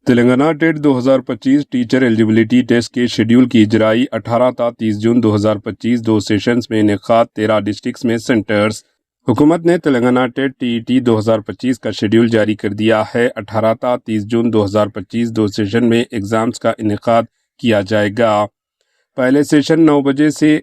Telangana TET 2025 teacher eligibility test کے schedule کی اجرائی 18 تا 30 جون 2025 دو سیشنز میں انعقاد 13 ڈسٹرکٹس میں سینٹرز۔ حکومت نے Telangana TET T E T 2025 کا شیڈیول جاری کر دیا ہے۔ 18 تا 30 جون 2025 دو سیشن میں ایگزامز کا انعقاد کیا جائے گا۔ پہلے سیشن 9 بجے سے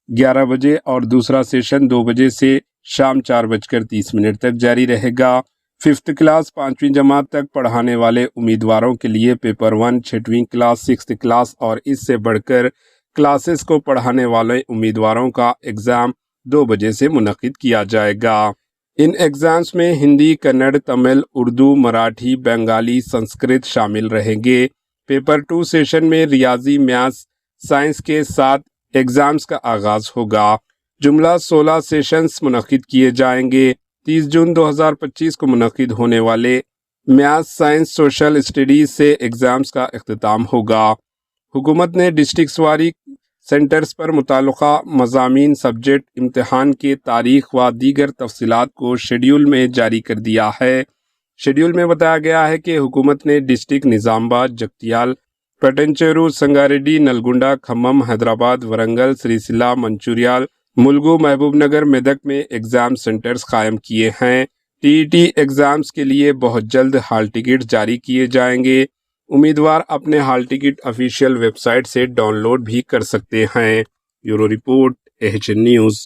11 بجے اور دوسرا سیشن 2 بجے سے شام 4:30 تک جاری رہے گا۔ 5th کلاس 5ویں جماعت تک پڑھانے والے امیدواروں کے لیے پیپر 1 6ویں کلاس 6th کلاس اور اس سے بڑھ کر کلاسز کو پڑھانے والے امیدواروں کا ایگزام 2 بجے سے منعقد کیا جائے گا۔ ان ایگزامز میں ہندی، کنڑ، تمل، اردو، مراٹھی، بنگالی، سنسکرت شامل رہیں گے۔ پیپر 2 سیشن میں ریاضی، میتھس، سائنس کے ساتھ ایگزامز کا آغاز ہوگا۔ جملہ 16 سیشنز منعقد کیے جائیں گے۔ 30 جون 2025 کو منعقد ہونے والے میتھس، سائنس، سوشل اسٹڈیز سے ایگزامز کا اختتام ہوگا۔ حکومت نے ڈسٹرکٹس واری سینٹرز پر متعلقہ مضامین، سبجیکٹ، امتحان کے تاریخ و دیگر تفصیلات کو شیڈیول میں جاری کر دیا ہے۔ شیڈیول میں بتایا گیا ہے کہ حکومت نے ڈسٹرکٹ نظام آباد، جگتیال، پٹنچیرو، سنگاریڈی، نلگنڈا، کھمم، حیدرآباد، ورنگل، سری سلا، منچوریال، ملگو، محبوب نگر، میدک میں ایگزام سینٹرز قائم کیے ہیں۔ ٹی ای ٹی ایگزامز کے لیے بہت جلد ہال ٹکٹ جاری کیے جائیں گے۔ امیدوار اپنے hall ticket official website سے ڈاؤن لوڈ بھی کر سکتے ہیں۔ Bureau report, AHN news.